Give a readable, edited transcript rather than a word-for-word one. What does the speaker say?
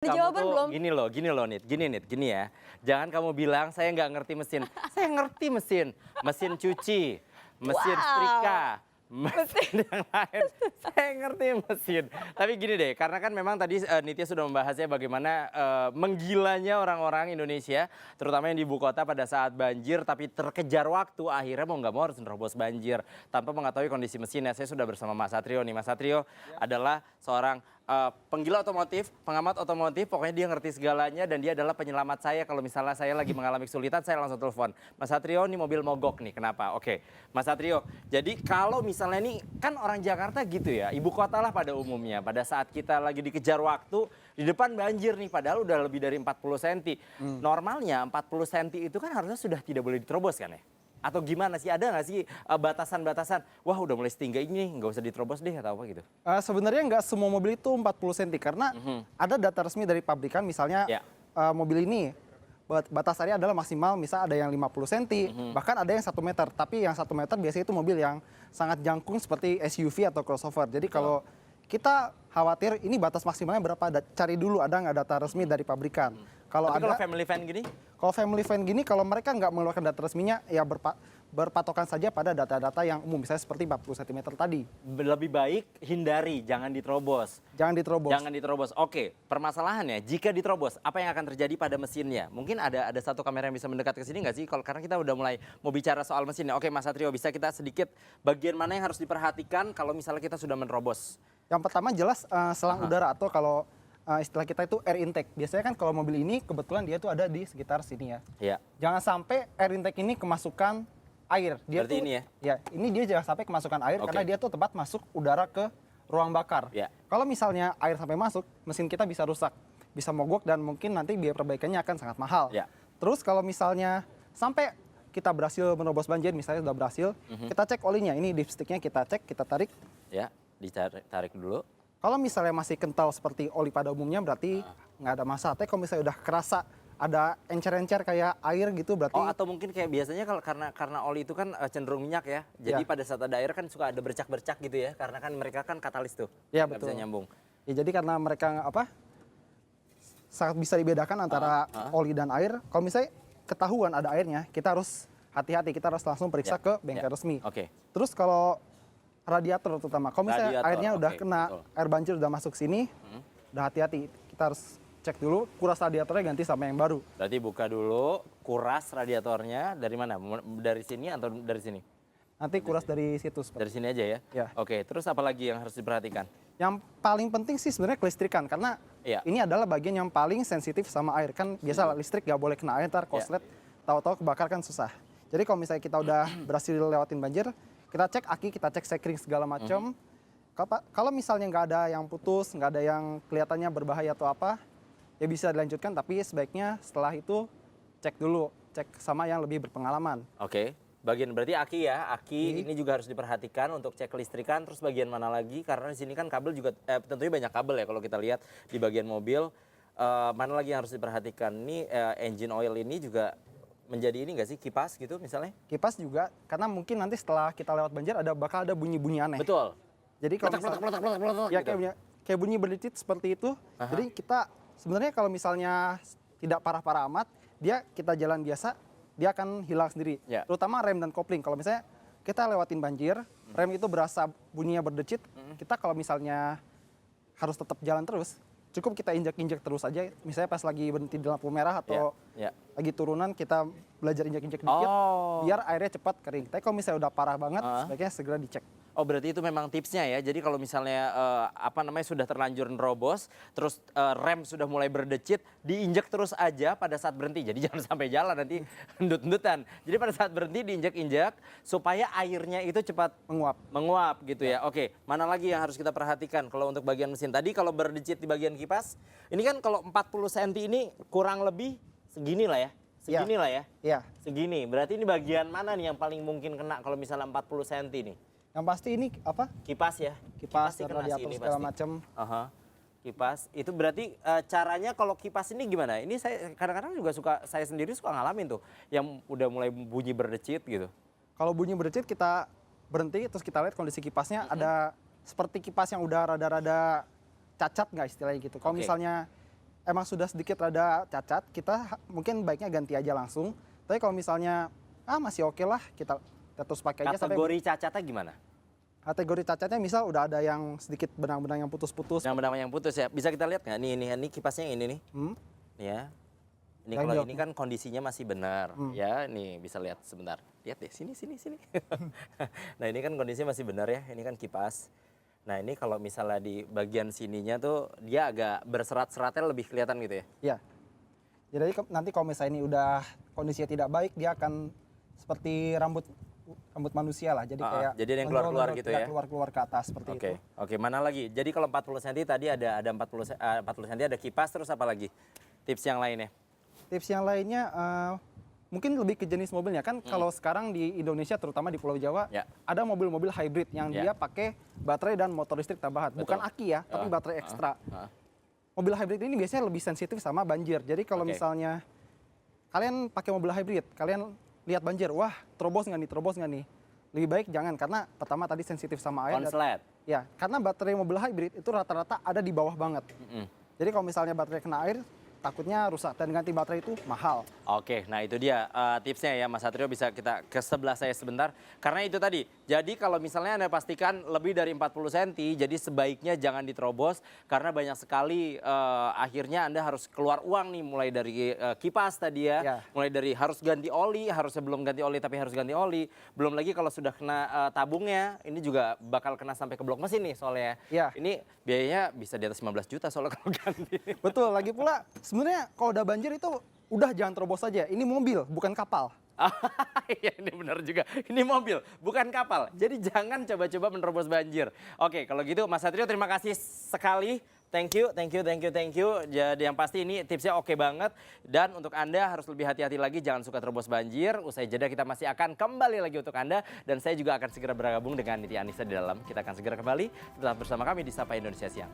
Ada Kamu jawaban tuh belum? gini ya. Jangan kamu bilang saya nggak ngerti mesin. Saya ngerti mesin. Mesin cuci, mesin Wow. setrika, mesin yang lain. Saya ngerti mesin. Tapi gini deh, karena kan memang tadi Nitya sudah membahasnya bagaimana menggilanya orang-orang Indonesia, terutama yang di ibu kota pada saat banjir, tapi terkejar waktu, akhirnya mau nggak mau harus nerobos banjir. Tanpa mengetahui kondisi mesinnya, saya sudah bersama Mas Satrio nih. Mas Satrio adalah seorang penggila otomotif, pengamat otomotif, pokoknya dia ngerti segalanya dan dia adalah penyelamat saya kalau misalnya saya lagi mengalami kesulitan, saya langsung telepon. Mas Satrio, ini mobil mogok nih, kenapa? Oke, Mas Satrio, jadi kalau misalnya nih, kan orang Jakarta gitu ya, ibu kota lah pada umumnya, pada saat kita lagi dikejar waktu, di depan banjir nih, padahal udah lebih dari 40 cm. Normalnya 40 cm itu kan harusnya sudah tidak boleh diterobos kan ya? Atau gimana sih, ada nggak sih batasan-batasan, wah udah mulai setinggi ini, nggak usah diterobos deh atau apa gitu? Sebenarnya nggak semua mobil itu 40 cm karena ada data resmi dari pabrikan misalnya Ya. mobil ini batasannya adalah maksimal misal ada yang 50 cm bahkan ada yang 1 meter tapi yang 1 meter biasanya itu mobil yang sangat jangkung seperti SUV atau crossover. Jadi kalau kita khawatir ini batas maksimalnya berapa, cari dulu ada nggak data resmi dari pabrikan. Kalau Tapi kalau ada, family van gini? kalau family van gini kalau mereka nggak mengeluarkan data resminya ya berpatokan saja pada data-data yang umum misalnya seperti 40 cm tadi. Lebih baik hindari, jangan diterobos. Jangan diterobos. Jangan diterobos. Oke, permasalahannya jika diterobos, apa yang akan terjadi pada mesinnya? Mungkin ada satu kamera yang bisa mendekat ke sini nggak sih? Kalau karena kita udah mulai mau bicara soal mesinnya. Oke, Mas Satrio, bisa kita sedikit bagian mana yang harus diperhatikan kalau misalnya kita sudah menerobos? Yang pertama jelas selang udara atau kalau istilah kita itu air intake. Biasanya kan kalau mobil ini kebetulan dia tuh ada di sekitar sini ya. Iya. Jangan sampai air intake ini kemasukan air. Berarti ini ya? Ya, ini dia jangan sampai kemasukan air Oke. karena dia tuh tempat masuk udara ke ruang bakar. Ya. Kalau misalnya air sampai masuk, mesin kita bisa rusak, bisa mogok dan mungkin nanti biaya perbaikannya akan sangat mahal. Ya. Terus kalau misalnya sampai kita berhasil menerobos banjir, misalnya sudah berhasil, kita cek olinya. Ini dipsticknya kita cek, kita tarik. Ya, ditarik dulu. Kalau misalnya masih kental seperti oli pada umumnya berarti nggak ada masalah. Tapi kalau misalnya udah kerasa ada encer-encer kayak air gitu berarti Oh, atau mungkin kayak biasanya kalau karena oli itu kan cenderung minyak ya. Jadi Ya. pada saat ada air kan suka ada bercak-bercak gitu ya. Karena kan mereka kan katalis tuh. Ya, Nggak betul. bisa nyambung. ya jadi karena mereka sangat bisa dibedakan antara oli dan air. Kalau misalnya ketahuan ada airnya, kita harus hati-hati, kita harus langsung periksa Ya, ke bengkel ya. resmi. Oke. Terus kalau radiator terutama, kalau misalnya Radiator, airnya udah oke, kena, betul. air banjir udah masuk sini, udah hati-hati. Kita harus cek dulu, kuras radiatornya ganti sama yang baru. Berarti buka dulu, kuras radiatornya dari mana? Dari sini atau dari sini? Nanti kuras dari situ. Dari sini aja ya? Ya. Oke, terus apa lagi yang harus diperhatikan? Yang paling penting sih sebenarnya kelistrikan, karena Iya. ini adalah bagian yang paling sensitif sama air. Kan biasa listrik nggak boleh kena air, ntar konslet, tahu-tahu kebakar kan susah. Jadi kalau misalnya kita udah berhasil lewatin banjir, kita cek aki, kita cek sekring segala macam. Kalau misalnya nggak ada yang putus, nggak ada yang kelihatannya berbahaya atau apa, ya bisa dilanjutkan. Tapi sebaiknya setelah itu cek dulu, cek sama yang lebih berpengalaman. Oke, bagian berarti aki ya, aki ini juga harus diperhatikan untuk cek kelistrikan. Terus bagian mana lagi? Karena di sini kan kabel juga, tentunya banyak kabel ya kalau kita lihat di bagian mobil. Mana lagi yang harus diperhatikan? Ini engine oil ini juga menjadi ini nggak sih, kipas gitu misalnya? Kipas juga, karena mungkin nanti setelah kita lewat banjir bakal ada bunyi-bunyi aneh. Betul. Jadi kalau ya gitu. kayak bunyi berdecit seperti itu. Jadi kita sebenarnya kalau misalnya tidak parah-parah amat, kita jalan biasa, dia akan hilang sendiri. Ya. Terutama rem dan kopling. Kalau misalnya kita lewatin banjir, rem itu berasa bunyinya berdecit, kita kalau misalnya harus tetap jalan terus, cukup kita injak-injak terus aja. Misalnya pas lagi berhenti di lampu merah atau Ya. lagi turunan, kita belajar injak-injak dikit, Oh. biar airnya cepat kering. Tapi kalau misalnya udah parah banget, sebaiknya segera dicek. Oh, berarti itu memang tipsnya ya. Jadi kalau misalnya sudah terlanjur nerobos, terus rem sudah mulai berdecit, diinjek terus aja pada saat berhenti. Jadi jangan sampai jalan nanti endut-endutan. Jadi pada saat berhenti diinjek-injek supaya airnya itu cepat menguap gitu ya. Oke, mana lagi yang harus kita perhatikan kalau untuk bagian mesin? Tadi kalau berdecit di bagian kipas, ini kan kalau 40 cm ini kurang lebih segini lah ya. Segini lah ya. Iya. Segini. Berarti ini bagian mana nih yang paling mungkin kena kalau misalnya 40 cm nih? Yang pasti ini apa? Kipas ya? Kipas, sih kena radiator sini segala pasti. macam. Aha. Kipas, itu berarti caranya kalau kipas ini gimana? Ini saya kadang-kadang juga saya sendiri suka ngalamin tuh, yang udah mulai bunyi berdecit gitu. Kalau bunyi berdecit kita berhenti, terus kita lihat kondisi kipasnya ada seperti kipas yang udah rada-rada cacat nggak istilahnya gitu. Kalau Oke. misalnya emang sudah sedikit rada cacat, kita mungkin baiknya ganti aja langsung. Tapi kalau misalnya masih oke lah, kita terus pakai aja sampai Kategori cacatnya gimana? kategori cacatnya misal udah ada yang sedikit benang-benang yang putus-putus. Yang benang yang putus ya. Bisa kita lihat nggak? Ini kipasnya yang ini nih. Nih ya. Ini Yang kalau jawab ini kan kondisinya masih benar. Ya, nih bisa lihat sebentar. Lihat deh, sini. Nah, ini kan kondisinya masih benar ya. Ini kan kipas. Nah, ini kalau misalnya di bagian sininya tuh dia agak berserat-seratnya lebih kelihatan gitu ya. Ya. Jadi nanti kalau misalnya ini udah kondisinya tidak baik, dia akan seperti rambut manusia lah. Jadi kayak jadi ada yang keluar-keluar mendorong-dorong, gitu tidak ya? keluar-keluar ke atas seperti Oke, itu. oke. Mana lagi? Jadi kalau 40 cm tadi ada 40 cm ada kipas, terus apa lagi? Tips yang lainnya? Tips yang lainnya mungkin lebih ke jenis mobilnya. Kan kalau sekarang di Indonesia terutama di Pulau Jawa Ya. ada mobil-mobil hybrid yang Ya. dia pakai baterai dan motor listrik tambahan. Betul. Bukan aki ya, tapi baterai ekstra. Mobil hybrid ini biasanya lebih sensitif sama banjir. Jadi kalau Oke. misalnya kalian pakai mobil hybrid, kalian lihat banjir, wah terobos nggak nih? Lebih baik jangan, karena pertama tadi sensitif sama air. Konslet. Ya, karena baterai mobil hybrid itu rata-rata ada di bawah banget. Jadi kalau misalnya baterai kena air, takutnya rusak dan ganti baterai itu mahal. Oke, nah itu dia tipsnya ya Mas Satrio, bisa kita ke sebelah saya sebentar. Karena itu tadi, jadi kalau misalnya Anda pastikan lebih dari 40 cm, jadi sebaiknya jangan diterobos. Karena banyak sekali akhirnya Anda harus keluar uang nih, mulai dari kipas tadi ya. Ya. Mulai dari harus ganti oli, harusnya belum ganti oli tapi harus ganti oli. Belum lagi kalau sudah kena tabungnya, ini juga bakal kena sampai ke blok mesin nih soalnya. Ya. Ini biayanya bisa di atas 15 juta soalnya kalau ganti. Betul, lagi pula sebenarnya kalau udah banjir itu udah jangan terobos saja. Ini mobil, bukan kapal. Iya, ini benar juga. Ini mobil, bukan kapal. Jadi jangan coba-coba menerobos banjir. Oke, kalau gitu Mas Satrio terima kasih sekali. Thank you. Jadi yang pasti ini tipsnya oke banget. Dan untuk Anda harus lebih hati-hati lagi, jangan suka terobos banjir. Usai jeda kita masih akan kembali lagi untuk Anda. Dan saya juga akan segera bergabung dengan Niti Anissa di dalam. Kita akan segera kembali. Tetap bersama kami di Sapa Indonesia Siang.